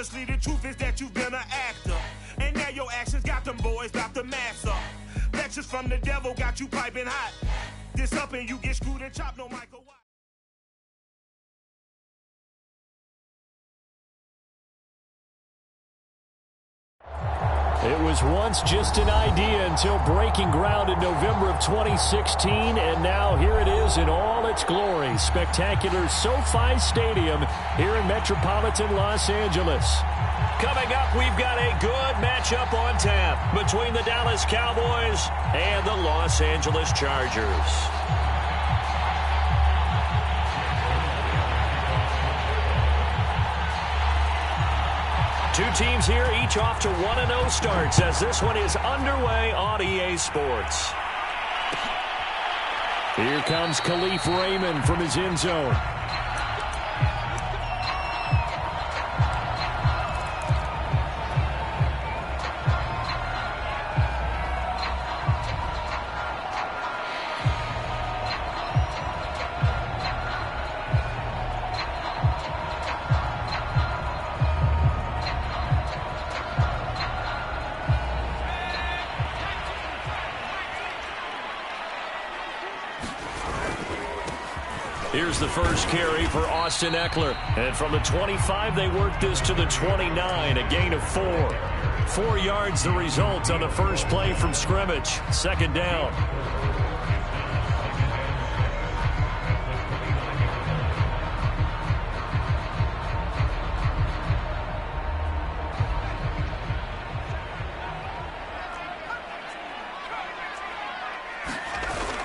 honestly, the truth is that you've been an actor. And now your actions got them boys about to mass up. Lectures from the devil got you piping hot. This up and you get screwed and chopped, no Michael Watt. It was once just an idea until breaking ground in November of 2016, and now here it is in all its glory. Spectacular SoFi Stadium here in metropolitan Los Angeles. Coming up, we've got a good matchup on tap between the Dallas Cowboys and the Los Angeles Chargers. Two teams here, each off to 1-0 starts as this one is underway on EA Sports. Here comes Khalif Raymond from his end zone. Here's the first carry for Austin Eckler. And from the 25, they work this to the 29, a gain of 4. 4 yards the result on the first play from scrimmage. Second down.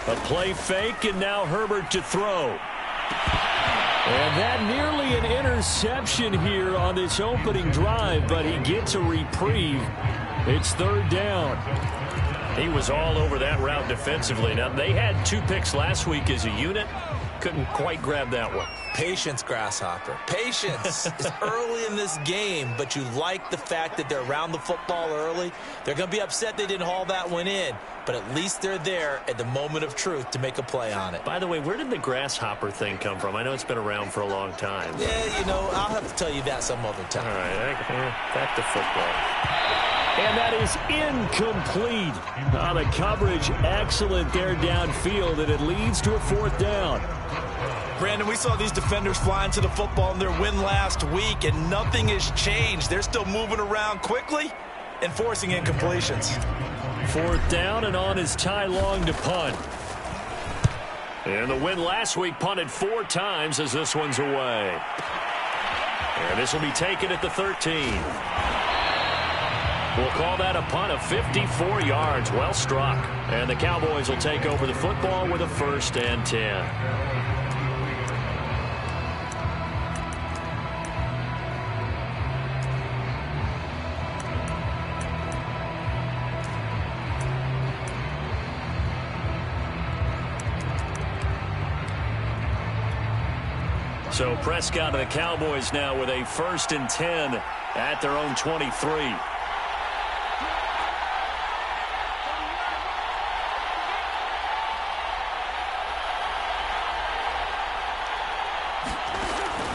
A play fake, and now Herbert to throw. And that nearly an interception here on this opening drive, but he gets a reprieve. It's third down. He was all over that route defensively. Now, they had 2 picks last week as a unit. Couldn't quite grab that one. Patience, Grasshopper. Patience. It's early in this game, but you like the fact that they're around the football early. They're going to be upset they didn't haul that one in, but at least they're there at the moment of truth to make a play on it. By the way, where did the Grasshopper thing come from? I know it's been around for a long time. Yeah, you know, I'll have to tell you that some other time. All right, back to football. And that is incomplete. The coverage excellent there downfield, and it leads to a fourth down. Brandon, we saw these defenders flying to the football in their win last week, and nothing has changed. They're still moving around quickly and forcing incompletions. Fourth down, and on is Ty Long to punt. And the win last week punted 4 times as this one's away. And this will be taken at the 13. We'll call that a punt of 54 yards. Well struck. And the Cowboys will take over the football with a 1st and 10. So Prescott and the Cowboys now with a 1st and 10 at their own 23.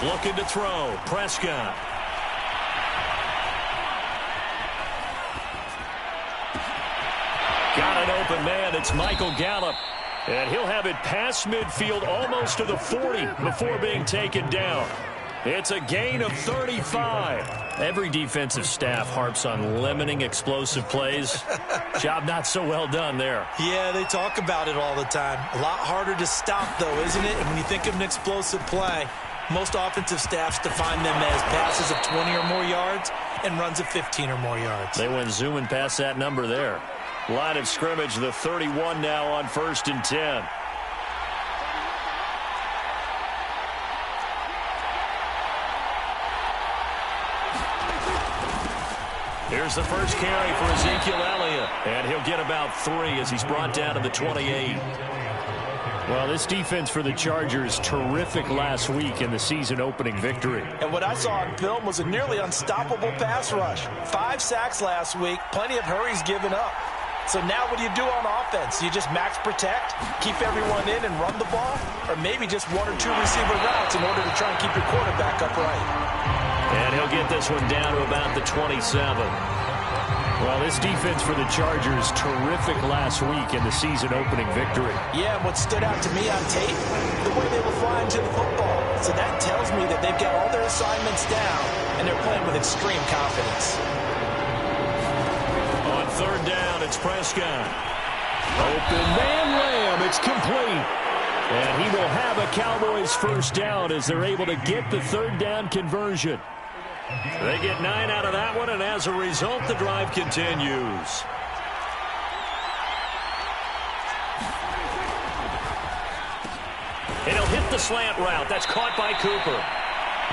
Looking to throw. Prescott. Got an open man. It's Michael Gallup. And he'll have it past midfield almost to the 40 before being taken down. It's a gain of 35. Every defensive staff harps on limiting explosive plays. Job not so well done there. Yeah, they talk about it all the time. A lot harder to stop, though, isn't it? And when you think of an explosive play, most offensive staffs define them as passes of 20 or more yards and runs of 15 or more yards. They went zooming past that number there. Line of scrimmage, the 31 now on 1st and 10. Here's the first carry for Ezekiel Elliott, and he'll get about 3 as he's brought down to the 28. Well, this defense for the Chargers, terrific last week in the season-opening victory. And what I saw on film was a nearly unstoppable pass rush. 5 sacks last week, plenty of hurries given up. So now what do you do on offense? You just max protect, keep everyone in and run the ball, or maybe just 1 or 2 receiver routes in order to try and keep your quarterback upright. And he'll get get this one down to about the 27. Well, this defense for the Chargers, terrific last week in the season-opening victory. Yeah, what stood out to me on tape, the way they were flying to the football. So that tells me that they've got all their assignments down, and they're playing with extreme confidence. On third down, it's Prescott. Open man Lamb, it's complete. And he will have a Cowboys first down as they're able to get the third down conversion. They get 9 out of that one, and as a result, the drive continues. And he'll hit the slant route. That's caught by Cooper.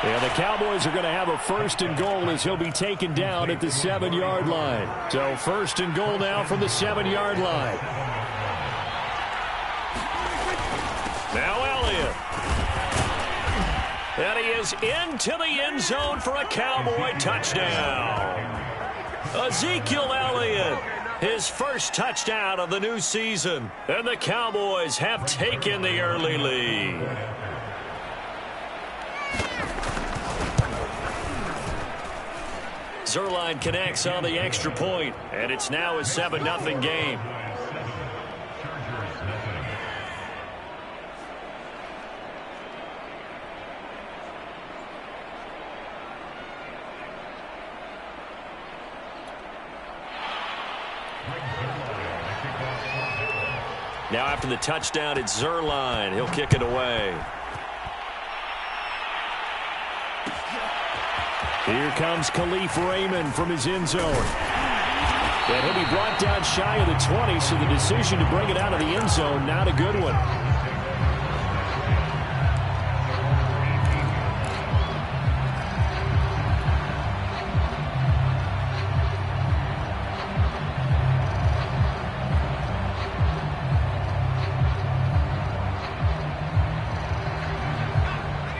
And the Cowboys are going to have a first and goal as he'll be taken down at the 7-yard line. So first and goal now from the 7-yard line. Now Elliott. And he is into the end zone for a Cowboy touchdown. Ezekiel Elliott, his first touchdown of the new season. And the Cowboys have taken the early lead. Zerline connects on the extra point, and it's now a 7-0 game. Now after the touchdown, it's Zerline. He'll kick it away. Here comes Khalif Raymond from his end zone. And he'll be brought down shy of the 20, so the decision to bring it out of the end zone, not a good one.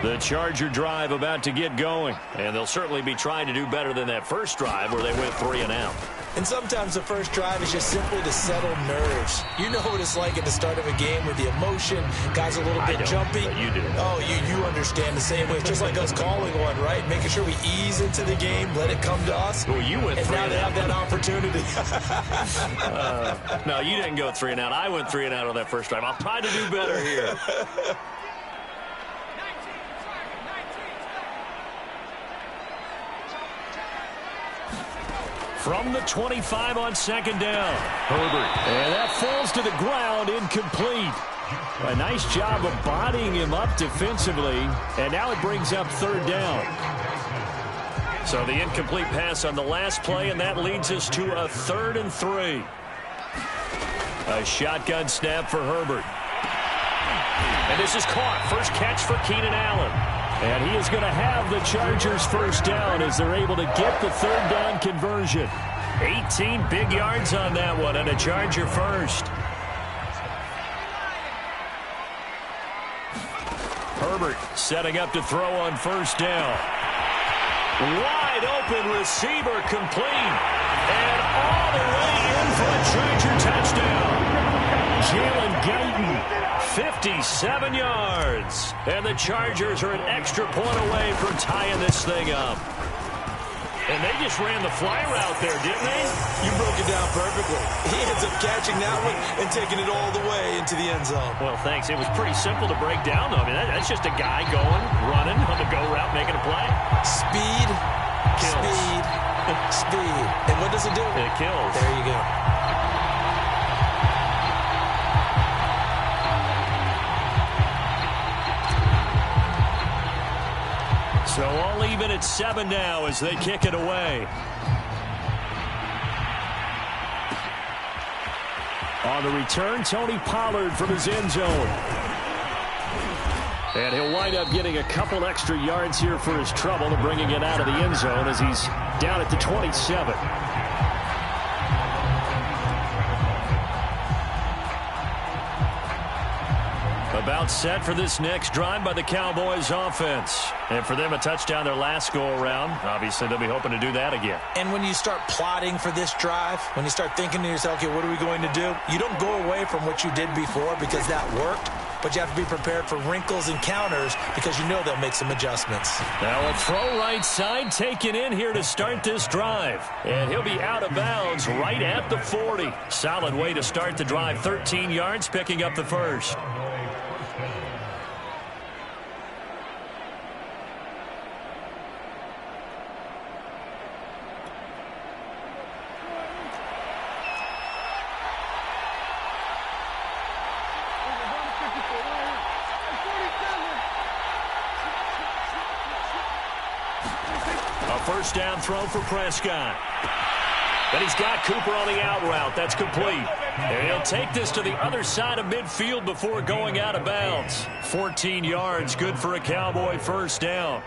The Charger drive about to get going, and they'll certainly be trying to do better than that first drive where they went 3 and out. And sometimes the first drive is just simply to settle nerves. You know what it's like at the start of a game with the emotion, guys a little bit jumpy. But you do. Oh, you understand the same way. It's just like us calling one, right? Making sure we ease into the game, let it come to us. Well, you went 3 and now they have that opportunity. No, you didn't go 3 and out. I went 3 and out on that first drive. I'll try to do better here. From the 25 on second down. Herbert. And that falls to the ground, incomplete. A nice job of bodying him up defensively. And now it brings up third down. So the incomplete pass on the last play, and that leads us to a 3rd and 3. A shotgun snap for Herbert. And this is caught. First catch for Keenan Allen. And he is going to have the Chargers first down as they're able to get the third down conversion. 18 big yards on that one, and a Charger first. Herbert setting up to throw on first down. Wide open receiver complete. And all the way in for a Charger touchdown. Jalen Guyton. 57 yards. And the Chargers are an extra point away from tying this thing up. And they just ran the fly route there, didn't they? You broke it down perfectly. He ends up catching that one and taking it all the way into the end zone. Well, thanks. It was pretty simple to break down, though. I mean, that's just a guy going, running on the go route, making a play. Speed, kills. Speed, speed. And what does it do? It kills. There you go. So all even at 7 now as they kick it away. On the return, Tony Pollard from his end zone. And he'll wind up getting a couple extra yards here for his trouble, bringing it out of the end zone as he's down at the 27. About set for this next drive by the Cowboys offense. And for them, a touchdown their last go-around. Obviously, they'll be hoping to do that again. And when you start plotting for this drive, when you start thinking to yourself, okay, what are we going to do? You don't go away from what you did before because that worked. but you have to be prepared for wrinkles and counters because you know they'll make some adjustments. Now a throw right side taken in here to start this drive. And he'll be out of bounds right at the 40. Solid way to start the drive. 13 yards, picking up the first. First down throw for Prescott. But he's got Cooper on the out route. That's complete. And he'll take this to the other side of midfield before going out of bounds. 14 yards, good for a Cowboy first down.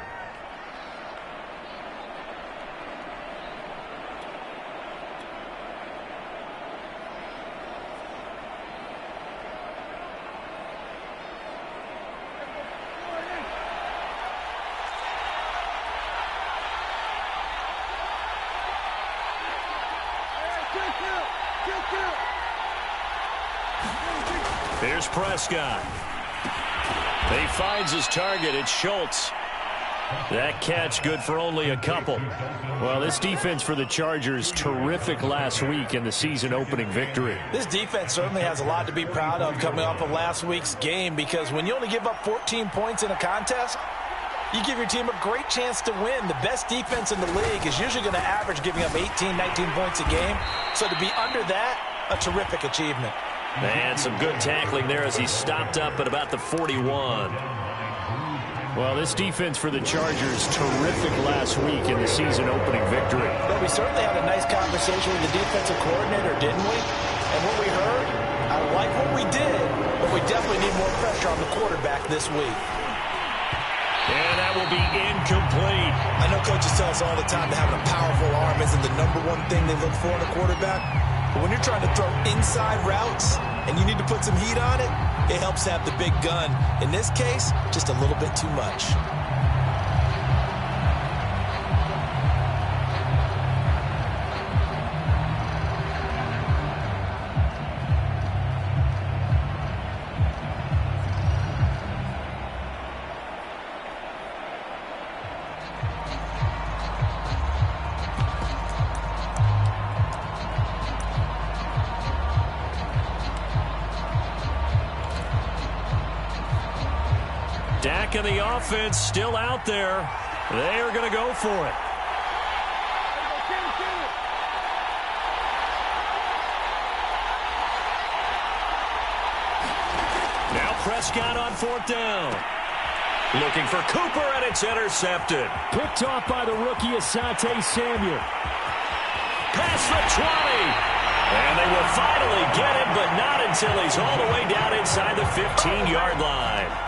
Here's Prescott. He finds his target. It's Schultz. That catch good for only a couple. Well, this defense for the Chargers, terrific last week in the season-opening victory. This defense certainly has a lot to be proud of coming off of last week's game, because when you only give up 14 points in a contest, you give your team a great chance to win. The best defense in the league is usually going to average giving up 18, 19 points a game. So to be under that, a terrific achievement. And some good tackling there as he stopped up at about the 41. Well, this defense for the Chargers, terrific last week in the season-opening victory. Well, we certainly had a nice conversation with the defensive coordinator, didn't we? And what we heard, I like what we did, but we definitely need more pressure on the quarterback this week. And that will be incomplete. I know coaches tell us all the time that having a powerful arm isn't the number one thing they look for in a quarterback. But when you're trying to throw inside routes and you need to put some heat on it, it helps have the big gun. In this case, just a little bit too much. Dak and the offense still out there. They are going to go for it. Now Prescott on fourth down. Looking for Cooper, and it's intercepted. Picked off by the rookie Asante Samuel. Pass for 20. And they will finally get him, but not until he's all the way down inside the 15-yard line.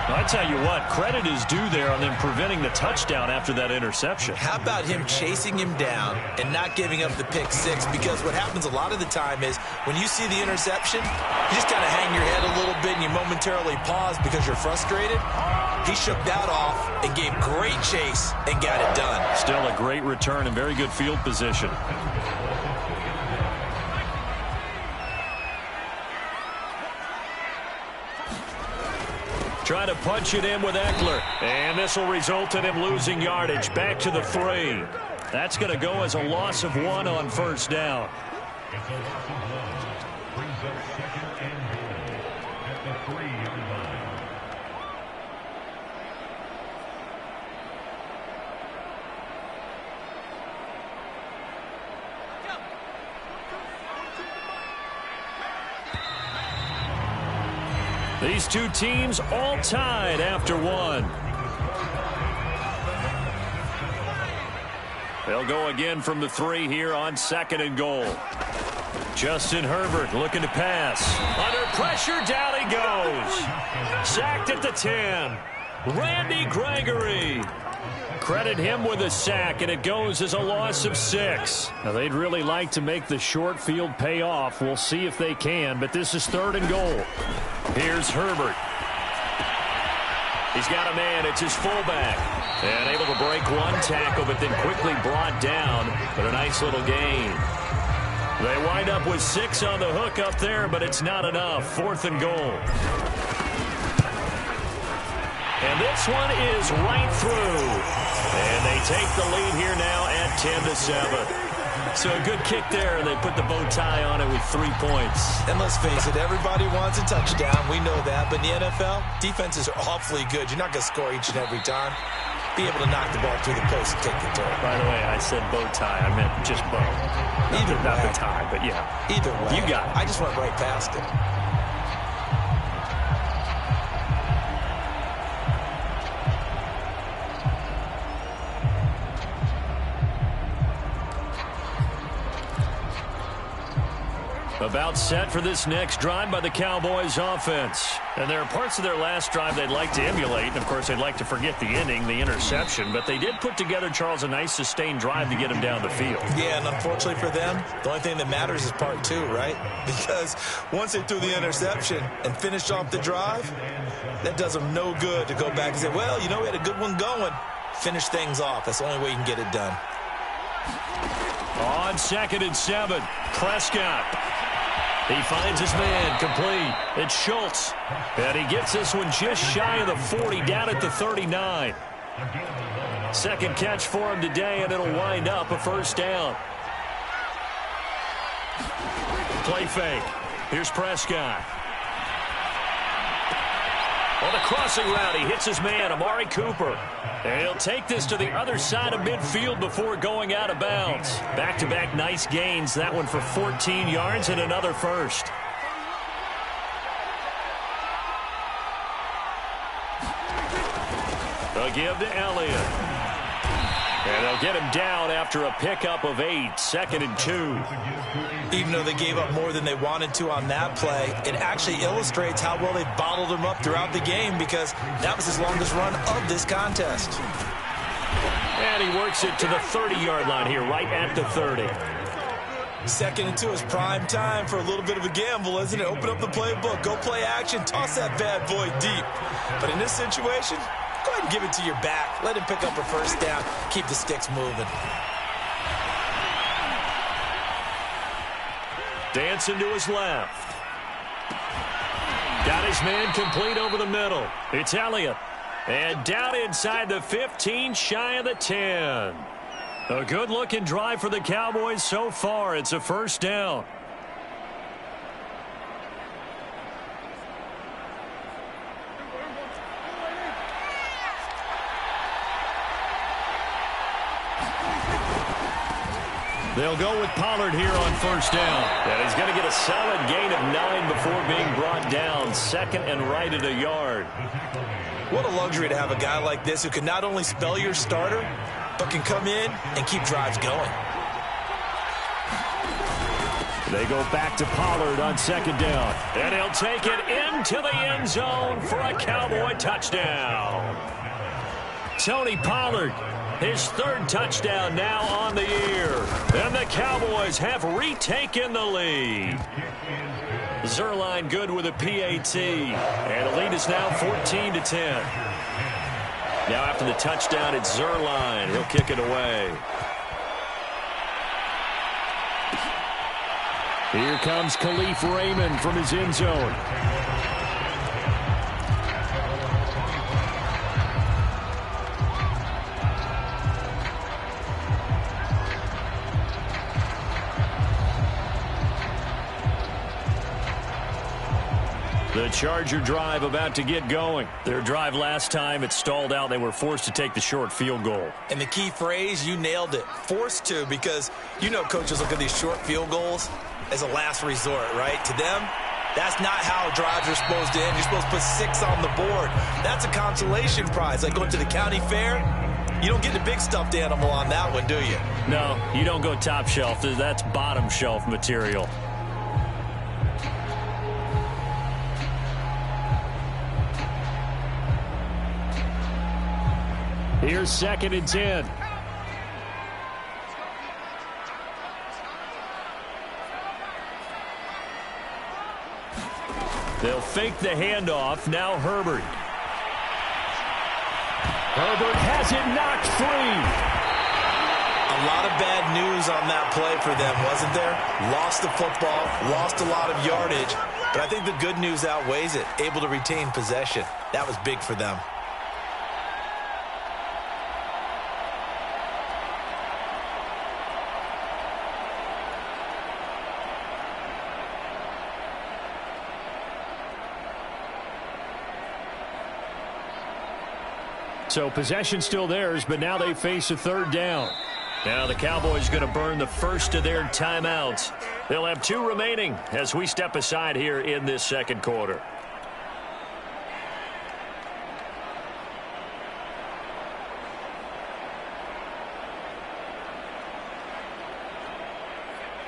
I tell you what, credit is due there on them preventing the touchdown after that interception. How about him chasing him down and not giving up the pick six? Because what happens a lot of the time is when you see the interception, you just kind of hang your head a little bit and you momentarily pause because you're frustrated. He shook that off and gave great chase and got it done. Still a great return and very good field position. Trying to punch it in with Eckler. And this will result in him losing yardage. Back to the 3. That's going to go as a loss of 1 on first down. These two teams all tied after 1. They'll go again from the 3 here on 2nd and goal. Justin Herbert looking to pass. Under pressure, down he goes. Sacked at the 10. Randy Gregory. Credit him with a sack, and it goes as a loss of 6. Now, they'd really like to make the short field pay off. We'll see if they can, but this is 3rd and goal. Here's Herbert. He's got a man. It's his fullback. And able to break one tackle, but then quickly brought down. But a nice little gain. They wind up with 6 on the hook up there, but it's not enough. 4th and goal. And this one is right through. And they take the lead here now at 10-7. So a good kick there, and they put the bow tie on it with 3 points. And let's face it, everybody wants a touchdown. We know that. But in the NFL, defenses are awfully good. You're not going to score each and every time. Be able to knock the ball through the post and take the turn. By the way, I said bow tie. I meant just bow. Not the tie, but yeah. Either way. You got it. I just went right past it. About set for this next drive by the Cowboys offense. And there are parts of their last drive they'd like to emulate. And, of course, they'd like to forget the ending, the interception. But they did put together, Charles, a nice sustained drive to get him down the field. Yeah, and unfortunately for them, the only thing that matters is part 2, right? Because once they threw the interception and finished off the drive, that does them no good to go back and say, well, you know, we had a good one going. Finish things off. That's the only way you can get it done. On 2nd and 7, Prescott. He finds his man complete. It's Schultz. And he gets this one just shy of the 40, down at the 39. Second catch for him today, and it'll wind up a first down. Play fake. Here's Prescott. On the crossing route, he hits his man, Amari Cooper. And he'll take this to the other side of midfield before going out of bounds. Back-to-back nice gains. That one for 14 yards and another first. They'll give to Elliott. And they'll get him down after a pickup of 8, 2nd and 2. Even though they gave up more than they wanted to on that play, it actually illustrates how well they bottled him up throughout the game, because that was his longest run of this contest. And he works it to the 30-yard line here, right at the 30. 2nd and 2 is prime time for a little bit of a gamble, isn't it? Open up the playbook, go play action, toss that bad boy deep. But in this situation, go ahead and give it to your back. Let him pick up a first down. Keep the sticks moving. Dancing to his left. Got his man complete over the middle. It's Elliott. And down inside the 15, shy of the 10. A good-looking drive for the Cowboys so far. It's a first down. They'll go with Pollard here on first down. And he's going to get a solid gain of 9 before being brought down. 2nd and right at a yard. What a luxury to have a guy like this who can not only spell your starter, but can come in and keep drives going. They go back to Pollard on 2nd down. And he'll take it into the end zone for a Cowboy touchdown. Tony Pollard, his 3rd touchdown now on the year. And the Cowboys have retaken the lead. Zerline good with a PAT. And the lead is now 14-10. Now after the touchdown, it's Zerline. He'll kick it away. Here comes Khalif Raymond from his end zone. The Charger drive about to get going. Their drive last time, it stalled out. They were forced to take the short field goal. And the key phrase, you nailed it. Forced to, because you know coaches look at these short field goals as a last resort, right? To them, that's not how drives are supposed to end. You're supposed to put 6 on the board. That's a consolation prize. Like going to the county fair, you don't get the big stuffed animal on that one, do you? No, you don't go top shelf. That's bottom shelf material. Here's 2nd and 10. They'll fake the handoff. Now Herbert. Herbert has it knocked free. A lot of bad news on that play for them, wasn't there? Lost the football, lost a lot of yardage, but I think the good news outweighs it. Able to retain possession. That was big for them. So possession still theirs, but now they face a third down. Now the Cowboys going to burn the first of their timeouts. They'll have 2 remaining as we step aside here in this second quarter.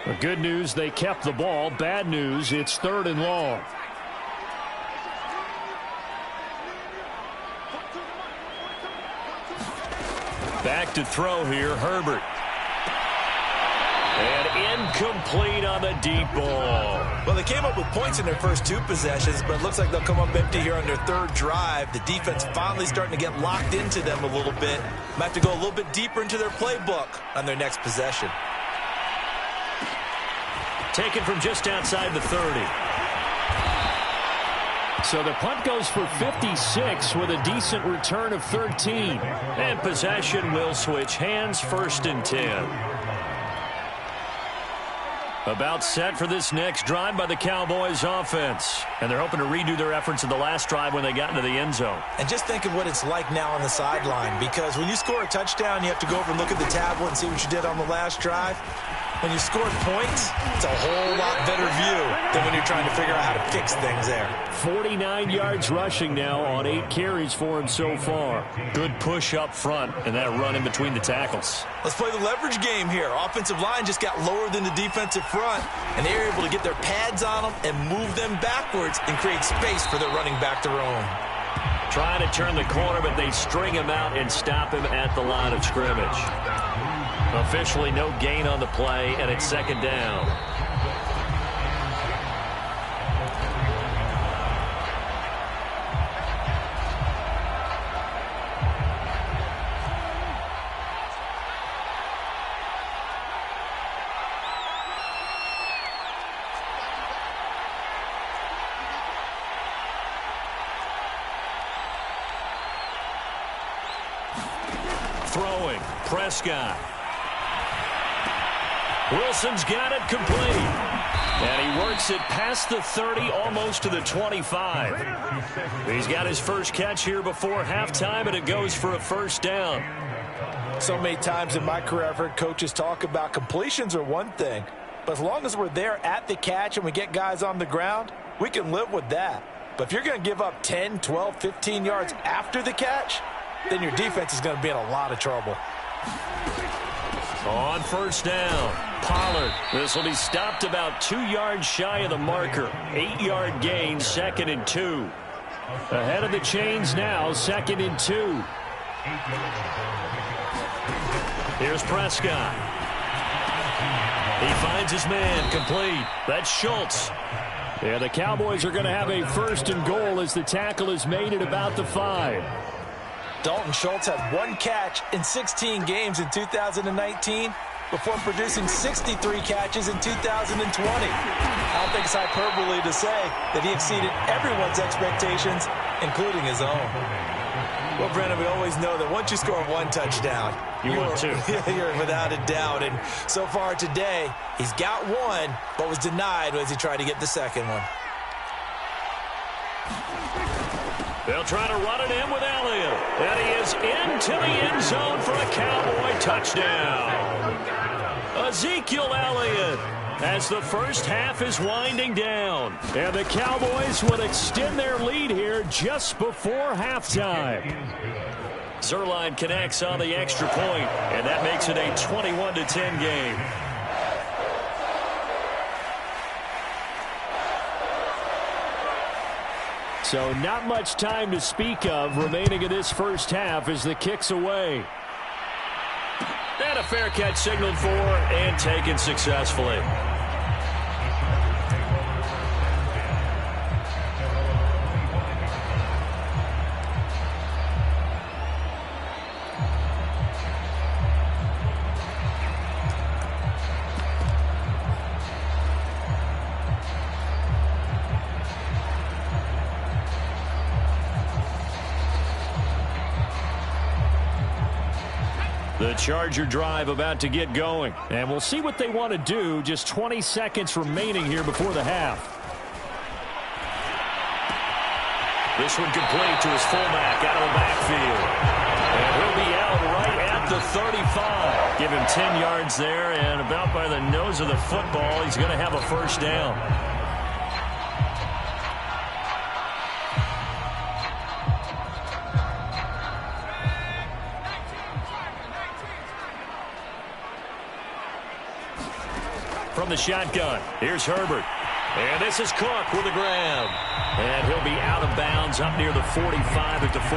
The good news, they kept the ball. Bad news, it's 3rd and long. Back to throw here, Herbert. And incomplete on the deep ball. Well, they came up with points in their first 2 possessions, but it looks like they'll come up empty here on their 3rd drive. The defense finally starting to get locked into them a little bit. Might have to go a little bit deeper into their playbook on their next possession. Taken from just outside the 30. So the punt goes for 56 with a decent return of 13. And possession will switch hands, 1st and 10. About set for this next drive by the Cowboys offense. And they're hoping to redo their efforts in the last drive when they got into the end zone. And just think of what it's like now on the sideline, because when you score a touchdown, you have to go over and look at the tablet and see what you did on the last drive. When you score points, it's a whole lot better view than when you're trying to figure out how to fix things there. 49 yards rushing now on 8 carries for him so far. Good push up front and that run in between the tackles. Let's play the leverage game here. Offensive line just got lower than the defensive front, and they were able to get their pads on them and move them backwards and create space for their running back to roam. Trying to turn the corner, but they string him out and stop him at the line of scrimmage. Officially no gain on the play, and it's 2nd down. Throwing, Prescott. Wilson's got it complete. And he works it past the 30, almost to the 25. He's got his first catch here before halftime, and it goes for a 1st down. So many times in my career, I've heard coaches talk about completions are one thing, but as long as we're there at the catch and we get guys on the ground, we can live with that. But if you're going to give up 10, 12, 15 yards after the catch, then your defense is going to be in a lot of trouble. On 1st down, Pollard. This will be stopped about 2 yards shy of the marker. 8-yard gain, 2nd and 2. Ahead of the chains now, 2nd and 2. Here's Prescott. He finds his man, complete. That's Schultz. Yeah, the Cowboys are going to have a 1st and goal as the tackle is made at about the 5. Dalton Schultz had 1 catch in 16 games in 2019 before producing 63 catches in 2020. I don't think it's hyperbole to say that he exceeded everyone's expectations, including his own. Well, Brandon, we always know that once you score 1 touchdown, you want 2. You're without a doubt. And so far today, he's got 1, but was denied as he tried to get the 2nd one. They'll try to run it in with Elliott. And he is into the end zone for a Cowboy touchdown. Ezekiel Elliott as the first half is winding down. And the Cowboys will extend their lead here just before halftime. Zerline connects on the extra point, and that makes it a 21-10 game. So not much time to speak of remaining in this first half as the kick's away. And a fair catch signaled for and taken successfully. The Charger drive about to get going. And we'll see what they want to do. Just 20 seconds remaining here before the half. This one complete to his fullback out of the backfield. And he'll be out right at the 35. Give him 10 yards there, and about by the nose of the football, he's going to have a first down. From the shotgun, here's Herbert. And this is Cook with the grab. And he'll be out of bounds up near the 45 at the 44.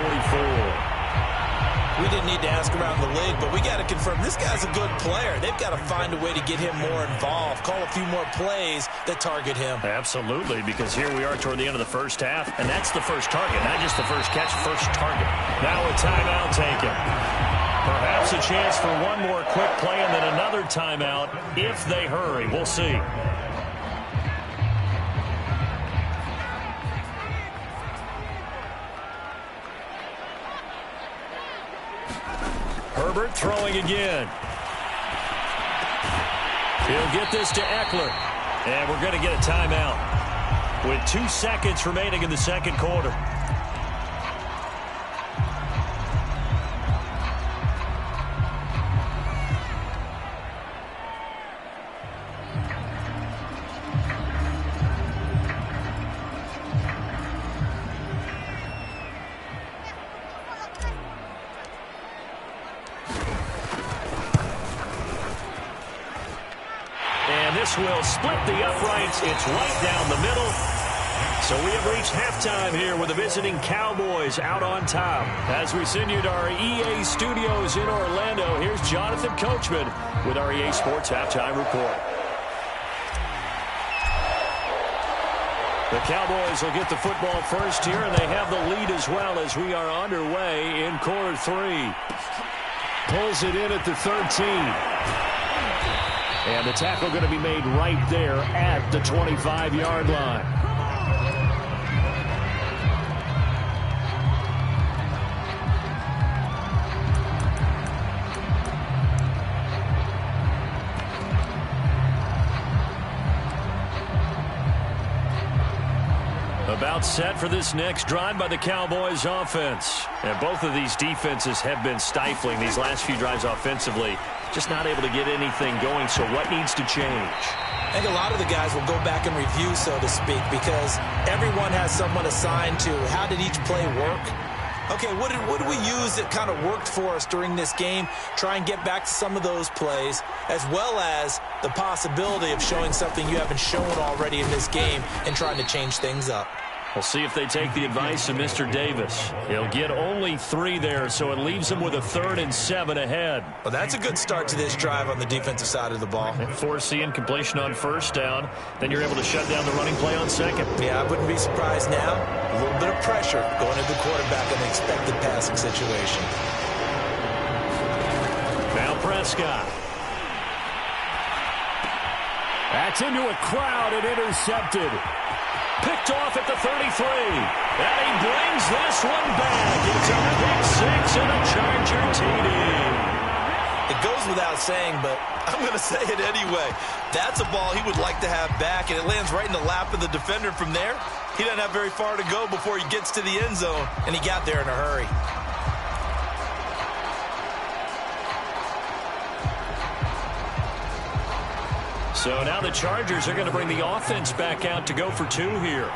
We didn't need to ask around the league, but we got to confirm this guy's a good player. They've got to find a way to get him more involved, call a few more plays that target him. Absolutely, because here we are toward the end of the first half, and that's the first target, not just the first catch, first target. Now a timeout taken. Perhaps a chance for one more quick play and then another timeout if they hurry. We'll see. Herbert throwing again. He'll get this to Eckler. And we're going to get a timeout with 2 seconds remaining in the second quarter. This will split the uprights. It's right down the middle. So we have reached halftime here with the visiting Cowboys out on top. As we send you to our EA studios in Orlando, here's Jonathan Coachman with our EA Sports Halftime Report. The Cowboys will get the football first here, and they have the lead as well as we are underway in quarter 3. Pulls it in at the 13. And the tackle going to be made right there at the 25-yard line. About set for this next drive by the Cowboys offense. And both of these defenses have been stifling these last few drives offensively. Just not able to get anything going, so what needs to change? I think a lot of the guys will go back and review, so to speak, because everyone has someone assigned to how did each play work. Okay, what did we use that kind of worked for us during this game? Try and get back to some of those plays, as well as the possibility of showing something you haven't shown already in this game and trying to change things up. We'll see if they take the advice of Mr. Davis. He'll get only 3 there, so it leaves him with a 3rd and 7 ahead. Well, that's a good start to this drive on the defensive side of the ball. Forcing completion on first down. Then you're able to shut down the running play on second. Yeah, I wouldn't be surprised now. A little bit of pressure going into the quarterback in the expected passing situation. Now Prescott. That's into a crowd and intercepted. Picked off at the 33. And he brings this one back. It's a pick 6 and a Charger TD. It goes without saying, but I'm going to say it anyway. That's a ball he would like to have back, and it lands right in the lap of the defender from there. He doesn't have very far to go before he gets to the end zone, and he got there in a hurry. So now the Chargers are going to bring the offense back out to go for 2 here.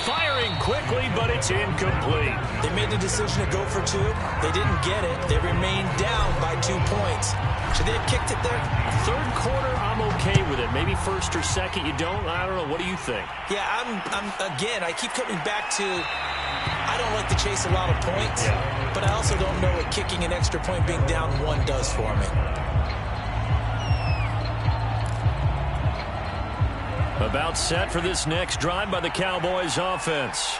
Firing quickly, but it's incomplete. They made the decision to go for 2. They didn't get it. They remained down by 2 points. Should they have kicked it there? Third quarter, I'm okay with it. Maybe first or second, you don't? I don't know. What do you think? Yeah, again, I keep coming back to I don't like to chase a lot of points, but I also don't know what kicking an extra point being down 1 does for me. About set for this next drive by the Cowboys offense.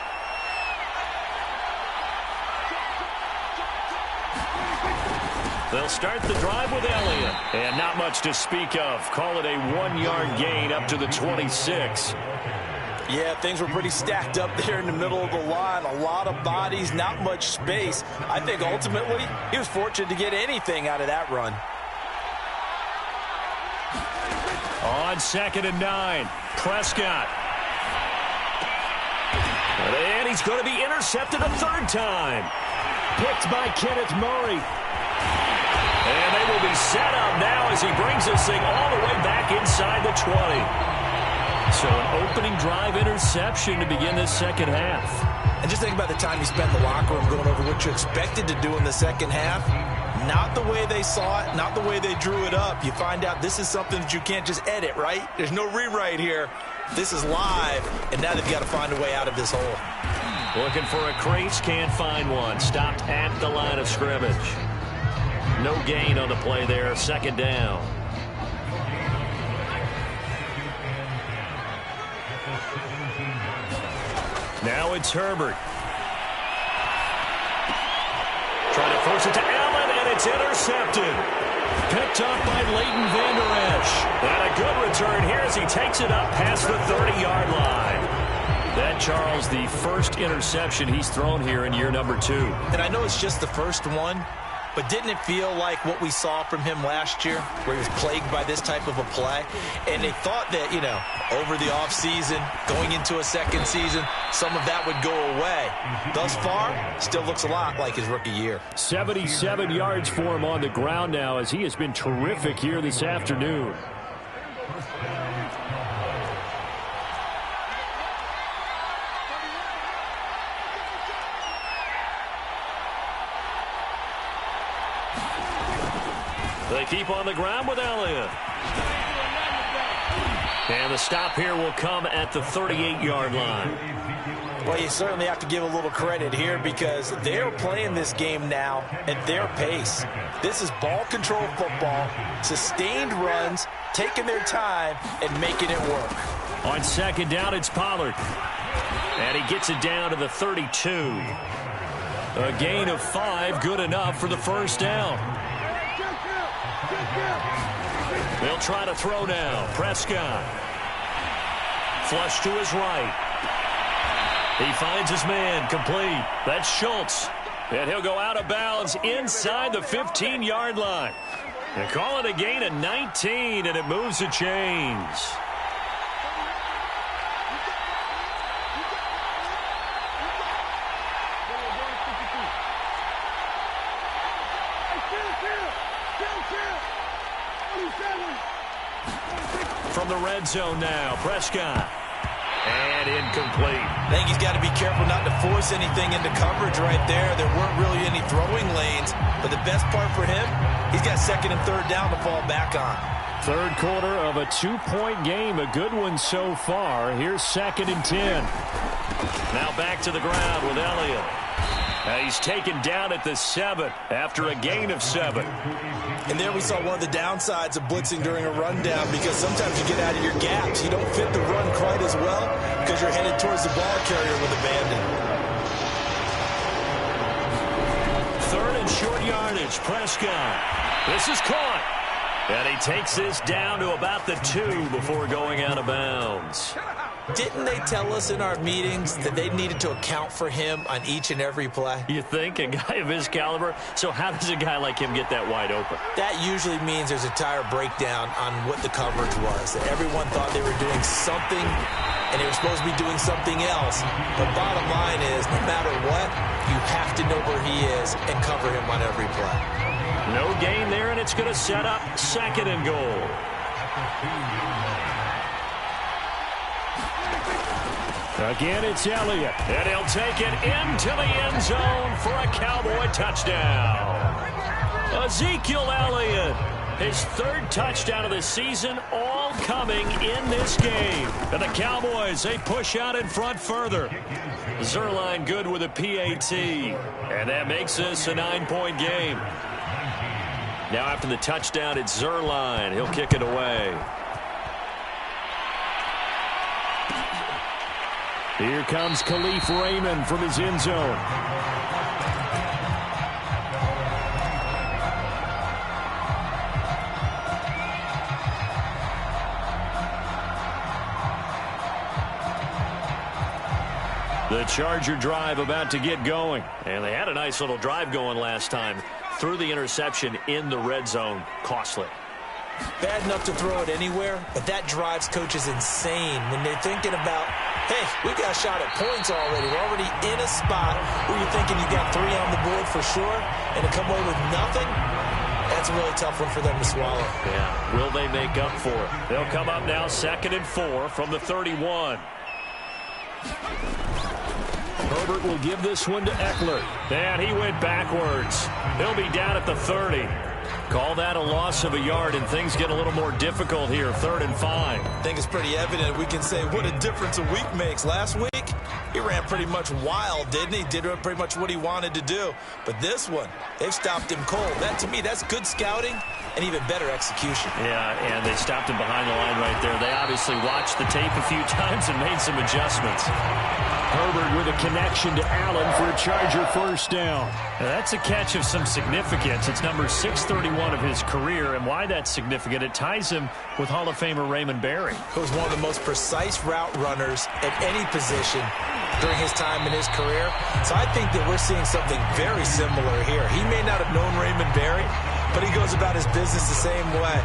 They'll start the drive with Elliott. And not much to speak of. Call it a 1-yard gain up to the 26. Yeah, things were pretty stacked up there in the middle of the line. A lot of bodies, not much space. I think ultimately he was fortunate to get anything out of that run. On 2nd and 9, Prescott. And he's going to be intercepted a third time. Picked by Kenneth Murray. And they will be set up now as he brings this thing all the way back inside the 20. So an opening drive interception to begin this second half. And just think about the time you spent in the locker room going over what you expected to do in the second half. Not the way they saw it, not the way they drew it up. You find out this is something that you can't just edit, right? There's no rewrite here. This is live, and now they've got to find a way out of this hole. Looking for a crease, can't find one. Stopped at the line of scrimmage. No gain on the play there, 2nd down. Now it's Herbert. Trying to force it to Allen, and it's intercepted. Picked up by Leighton Vander Esch. And a good return here as he takes it up past the 30-yard line. That, Charles, the first interception he's thrown here in year number 2. And I know it's just the first one, but didn't it feel like what we saw from him last year, where he was plagued by this type of a play? And they thought that, you know, over the offseason, going into a second season, some of that would go away. Thus far, still looks a lot like his rookie year. 77 yards for him on the ground now as he has been terrific here this afternoon. They keep on the ground with Elliott. And the stop here will come at the 38-yard line. Well, you certainly have to give a little credit here because they're playing this game now at their pace. This is ball control football, sustained runs, taking their time, and making it work. On 2nd down, it's Pollard. And he gets it down to the 32. A gain of 5, good enough for the first down. They'll try to throw now. Prescott. Flush to his right. He finds his man, complete. That's Schultz. And he'll go out of bounds inside the 15-yard line. They call it a gain of 19, and it moves the chains. From the red zone now, Prescott. And incomplete. I think he's got to be careful not to force anything into coverage right there. There weren't really any throwing lanes. But the best part for him, he's got 2nd and 3rd down to fall back on. 3rd quarter of a 2-point game. A good one so far. Here's 2nd and 10. Now back to the ground with Elliott. He's taken down at the 7 after a gain of 7. And there we saw one of the downsides of blitzing during a rundown because sometimes you get out of your gaps. You don't fit the run quite as well because you're headed towards the ball carrier with abandon. 3rd and short yardage. Prescott. This is caught. And he takes this down to about the 2 before going out of bounds. Didn't they tell us in our meetings that they needed to account for him on each and every play? You think? A guy of his caliber? So how does a guy like him get that wide open? That usually means there's a entire breakdown on what the coverage was. That everyone thought they were doing something, and they were supposed to be doing something else. But bottom line is, no matter what, you have to know where he is and cover him on every play. No gain there, and it's going to set up 2nd and goal. Again, it's Elliott, and he'll take it into the end zone for a Cowboy touchdown. Ezekiel Elliott, his 3rd touchdown of the season, all coming in this game. And the Cowboys, they push out in front further. Zerline good with a PAT, and that makes this a 9-point game. Now after the touchdown, it's Zerline. He'll kick it away. Here comes Khalif Raymond from his end zone. The Charger drive about to get going. And they had a nice little drive going last time. Threw the interception in the red zone. Costly. Bad enough to throw it anywhere, but that drives coaches insane when they're thinking about, hey, we got a shot at points already. We're already in a spot where you're thinking you got 3 on the board for sure, and to come away with nothing, that's a really tough one for them to swallow. Yeah, will they make up for it? They'll come up now 2nd and 4 from the 31. Herbert will give this one to Eckler. And he went backwards. He'll be down at the 30. Call that a loss of a yard, and things get a little more difficult here. 3rd and 5. I think it's pretty evident. We can say what a difference a week makes. Last week, he ran pretty much wild, didn't he? Did pretty much what he wanted to do. But this one, they've stopped him cold. That, to me, that's good scouting and even better execution. Yeah, and they stopped him behind the line right there. They obviously watched the tape a few times and made some adjustments. Herbert with a connection to Allen for a Charger first down. Now that's a catch of some significance. It's number 631 of his career, and why that's significant, it ties him with Hall of Famer Raymond Berry. Who was one of the most precise route runners at any position during his time in his career. So I think that we're seeing something very similar here. He may not have known Raymond Berry, but he goes about his business the same way.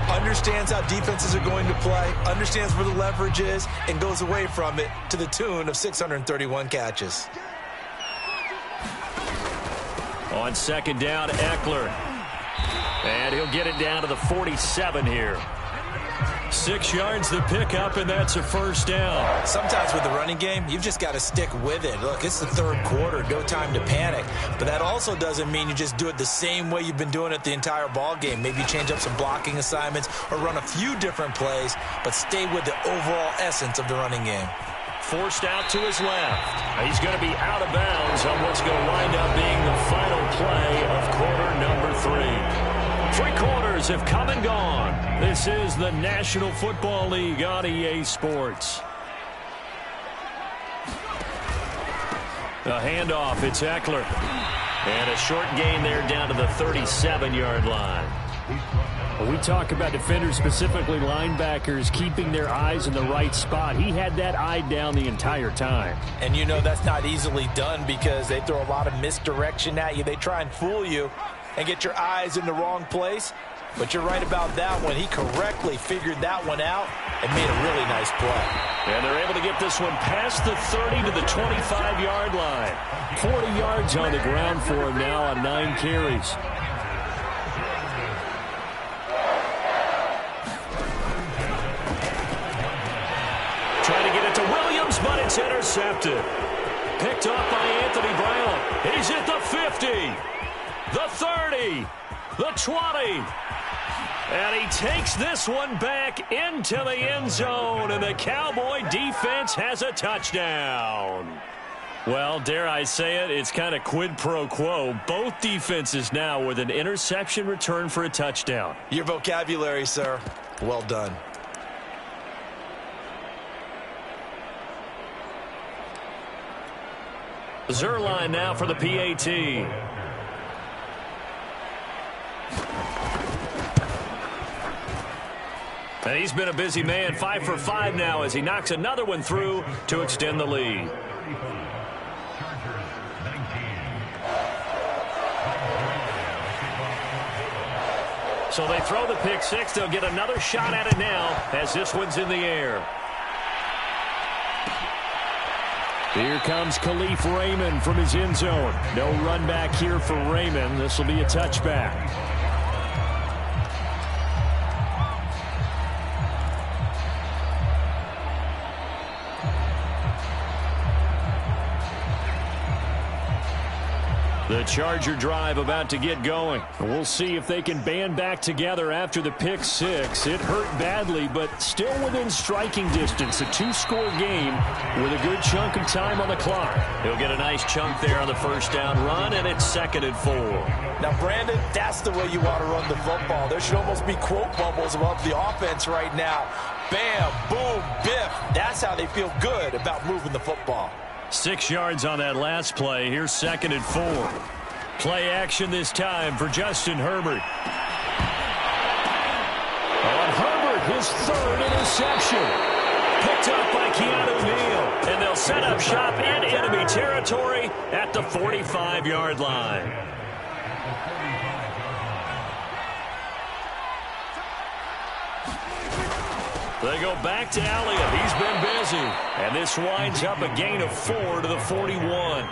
Understands how defenses are going to play, understands where the leverage is, and goes away from it to the tune of 631 catches. On 2nd down, Eckler. And he'll get it down to the 47 here. 6 yards the pickup, and that's a first down. Sometimes with the running game, you've just got to stick with it. Look, it's the 3rd quarter, no time to panic. But that also doesn't mean you just do it the same way you've been doing it the entire ball game. Maybe change up some blocking assignments or run a few different plays, but stay with the overall essence of the running game. Forced out to his left. He's going to be out of bounds on what's going to wind up being the final play of quarter number 3. 3 quarters have come and gone. This is the National Football League on EA Sports. A handoff, it's Eckler. And a short gain there down to the 37-yard line. We talk about defenders, specifically linebackers, keeping their eyes in the right spot. He had that eye down the entire time. And you know that's not easily done because they throw a lot of misdirection at you. They try and fool you and get your eyes in the wrong place. But you're right about that one. He correctly figured that one out and made a really nice play. And they're able to get this one past the 30 to the 25-yard line. 40 yards on the ground for him now on 9 carries. Trying to get it to Williams, but it's intercepted. Picked up by Anthony Brown. He's at the 50, the 30, the 20. And he takes this one back into the end zone, and the Cowboy defense has a touchdown. Well, dare I say it, it's kind of quid pro quo. Both defenses now with an interception return for a touchdown. Your vocabulary, sir. Well done. Zerline now for the PAT. And he's been a busy man, 5 for 5 now as he knocks another one through to extend the lead. So they throw the pick 6. They'll get another shot at it now as this one's in the air. Here comes Khalif Raymond from his end zone. No run back here for Raymond. This will be a touchback. The Charger drive about to get going. We'll see if they can band back together after the pick 6. It hurt badly, but still within striking distance. A 2-score game with a good chunk of time on the clock. He'll get a nice chunk there on the first down run, and it's 2nd and 4. Now, Brandon, that's the way you want to run the football. There should almost be quote bubbles about the offense right now. Bam, boom, biff. That's how they feel good about moving the football. 6 yards on that last play. Here's 2nd and 4. Play action this time for Justin Herbert. On Herbert, his 3rd interception. Picked up by Keanu Neal. And they'll set up shop in enemy territory at the 45-yard line. They go back to Elliott. He's been busy. And this winds up a gain of 4 to the 41.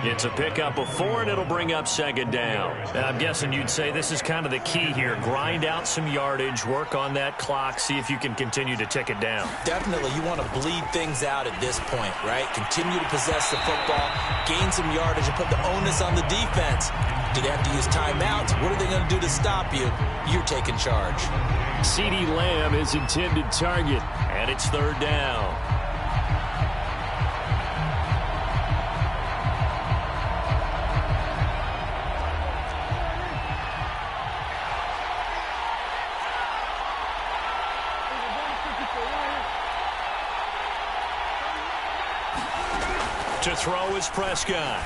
It's a pickup of 4, and it'll bring up second down. And I'm guessing you'd say this is kind of the key here. Grind out some yardage, work on that clock, see if you can continue to tick it down. Definitely, you want to bleed things out at this point, right? Continue to possess the football, gain some yardage, and put the onus on the defense. Do they have to use timeouts? What are they going to do to stop you? You're taking charge. CeeDee Lamb is intended target, and it's third down. To throw is Prescott.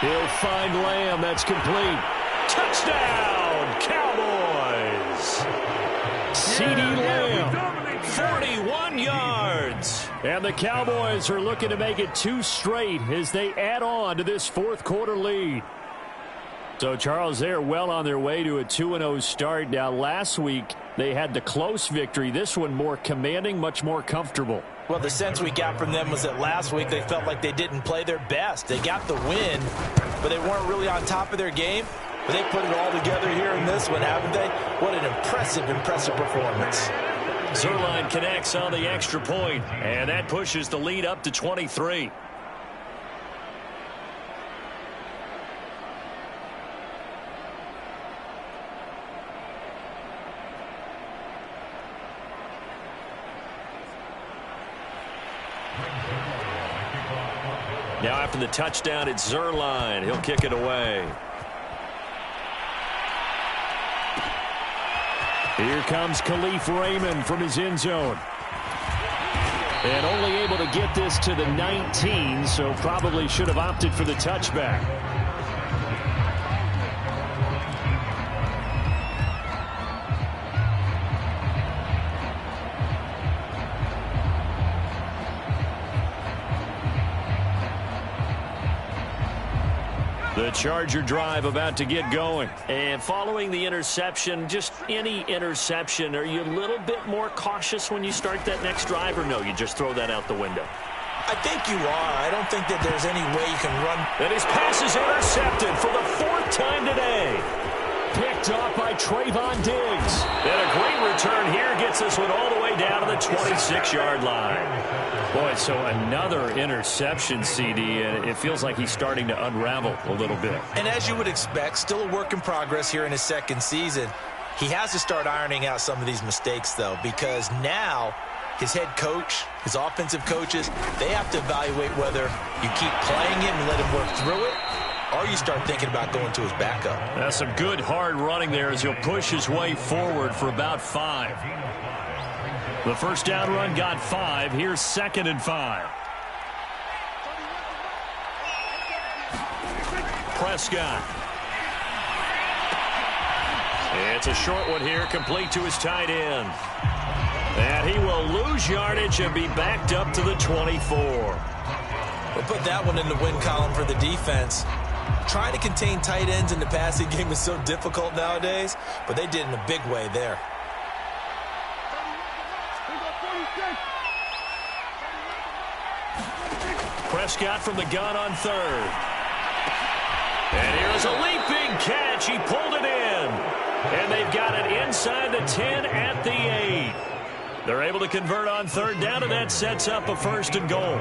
He'll find Lamb. That's complete. Touchdown, Cowboys. CeeDee Lamb, 41 yards. And the Cowboys are looking to make it 2 straight as they add on to this fourth quarter lead. So, Charles, they are well on their way to a 2-0 start. Now, last week, they had the close victory. This one more commanding, much more comfortable. Well, the sense we got from them was that last week they felt like they didn't play their best. They got the win, but they weren't really on top of their game. But they put it all together here in this one, haven't they? What an impressive, impressive performance. Zerline connects on the extra point, and that pushes the lead up to 23. Now after the touchdown, it's Zerline. He'll kick it away. Here comes Khalif Raymond from his end zone. And only able to get this to the 19, so probably should have opted for the touchback. The Charger drive about to get going. And following the interception, just any interception, are you a little bit more cautious when you start that next drive, or no, you just throw that out the window? I think you are. I don't think that there's any way you can run. And his pass is intercepted for the 4th time today. Picked off by Trayvon Diggs. And a great return here gets this one all the way down to the 26-yard line. Boy, so another interception, CD, and it feels like he's starting to unravel a little bit. And as you would expect, still a work in progress here in his second season. He has to start ironing out some of these mistakes, though, because now his head coach, his offensive coaches, they have to evaluate whether you keep playing him and let him work through it, or you start thinking about going to his backup. That's some good hard running there as he'll push his way forward for about 5. The first down run got 5. Here's 2nd and 5. Prescott. It's a short one here, complete to his tight end. And he will lose yardage and be backed up to the 24. We'll put that one in the win column for the defense. Trying to contain tight ends in the passing game is so difficult nowadays, but they did in a big way there. Prescott from the gun on 3rd. And here's a leaping catch. He pulled it in. And they've got it inside the 10 at the 8. They're able to convert on 3rd down, and that sets up a 1st and goal.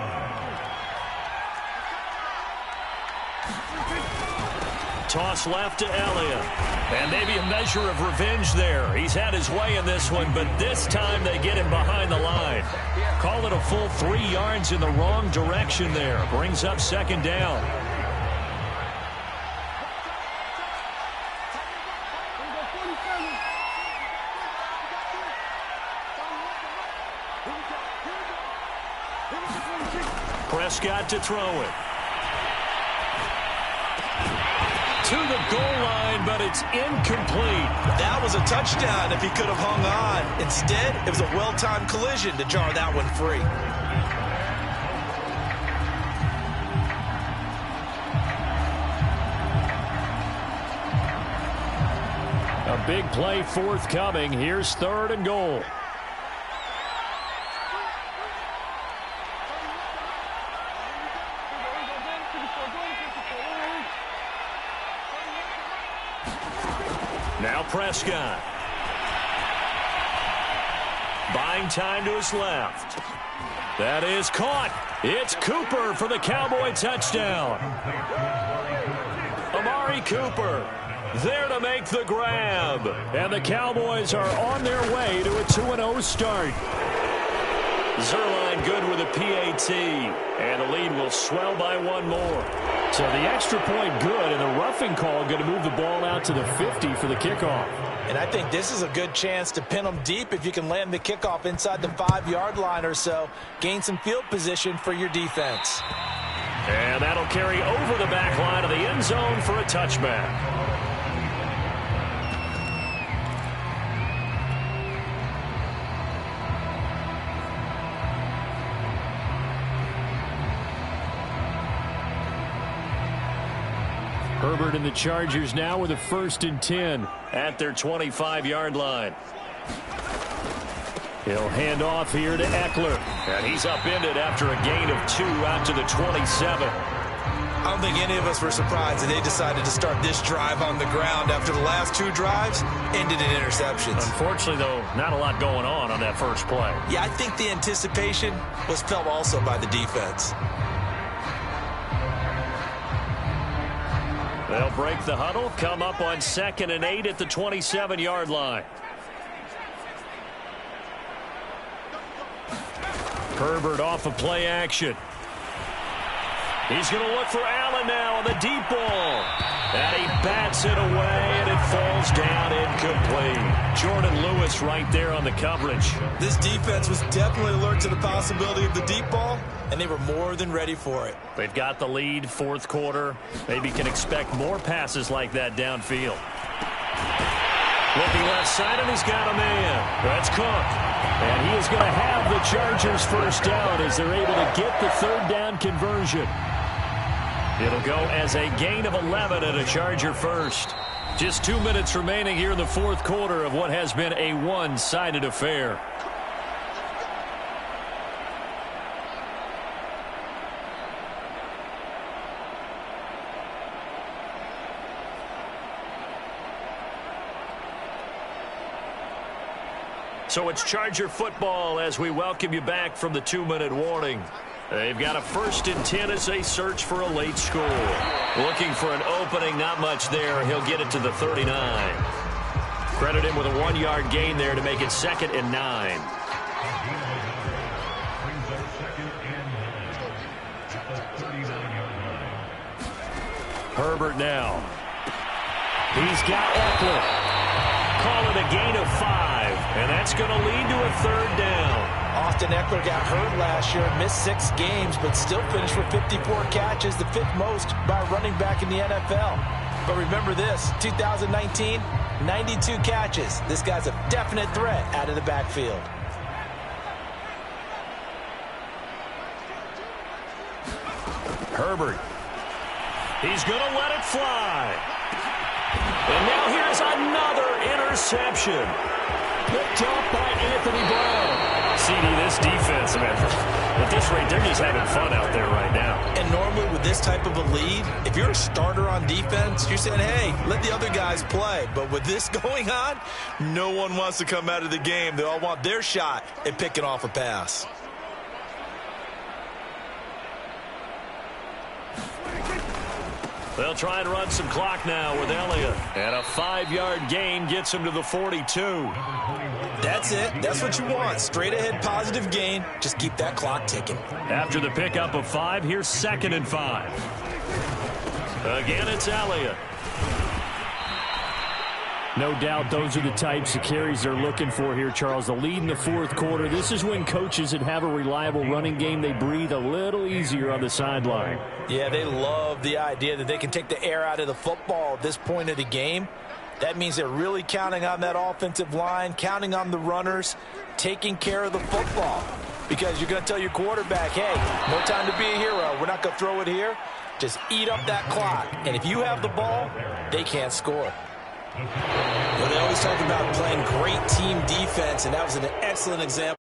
Toss left to Elliott. And maybe a measure of revenge there. He's had his way in this one, but this time they get him behind the line. Call it a full 3 yards in the wrong direction there. Brings up 2nd down. Prescott to throw it. To to the goal line, but it's incomplete. That was a touchdown if he could have hung on. Instead, it was a well-timed collision to jar that one free. A big play forthcoming. Here's 3rd and goal. Now Prescott. Buying time to his left. That is caught. It's Cooper for the Cowboy touchdown. Amari Cooper there to make the grab. And the Cowboys are on their way to a 2-0 start. Zerline good with a PAT. And the lead will swell by 1 more. So the extra point good, and the roughing call going to move the ball out to the 50 for the kickoff. And I think this is a good chance to pin them deep if you can land the kickoff inside the 5-yard line or so. Gain some field position for your defense. And that'll carry over the back line of the end zone for a touchback. Herbert and the Chargers now with a 1st and 10 at their 25-yard line. He'll hand off here to Eckler. And he's upended after a gain of 2 out to the 27. I don't think any of us were surprised that they decided to start this drive on the ground after the last 2 drives ended in interceptions. Unfortunately, though, not a lot going on that first play. Yeah, I think the anticipation was felt also by the defense. They'll break the huddle, come up on 2nd and 8 at the 27-yard line. Herbert off of play action. He's going to look for Allen now on the deep ball. And he bats it away, and it falls down incomplete. Jordan Lewis right there on the coverage. This defense was definitely alert to the possibility of the deep ball, and they were more than ready for it. They've got the lead, 4th quarter. Maybe can expect more passes like that downfield. Looking left side, and he's got a man. That's Cook. And he is going to have the Chargers first down as they're able to get the 3rd down conversion. It'll go as a gain of 11 and a Charger first. Just 2 minutes remaining here in the 4th quarter of what has been a one-sided affair. So it's Charger football as we welcome you back from the 2-minute warning. They've got a 1st and 10 as they search for a late score. Looking for an opening, not much there. He'll get it to the 39. Credit him with a 1-yard gain there to make it 2nd and 9. Herbert now. He's got Eckler. Call it a gain of 5, and that's going to lead to a 3rd down. Austin Eckler got hurt last year, missed 6 games, but still finished with 54 catches, the 5th most by a running back in the NFL. But remember this, 2019, 92 catches. This guy's a definite threat out of the backfield. Herbert. He's going to let it fly. And now here's another interception. Picked up by Anthony Brown. CD, this defense, man, at this rate, they're just having fun out there right now. And normally with this type of a lead, if you're a starter on defense, you're saying, hey, let the other guys play. But with this going on, no one wants to come out of the game. They all want their shot at picking off a pass. They'll try and run some clock now with Elliott. And a 5-yard gain gets him to the 42. That's it. That's what you want. Straight ahead positive gain. Just keep that clock ticking. After the pickup of 5, here's 2nd and 5. Again, it's Elliott. No doubt those are the types of carries they're looking for here, Charles. The lead in the fourth quarter. This is when coaches that have a reliable running game, they breathe a little easier on the sideline. Yeah, they love the idea that they can take the air out of the football at this point of the game. That means they're really counting on that offensive line, counting on the runners, taking care of the football. Because you're going to tell your quarterback, hey, no time to be a hero. We're not going to throw it here. Just eat up that clock. And if you have the ball, they can't score. Well, they always talk about playing great team defense, and that was an excellent example.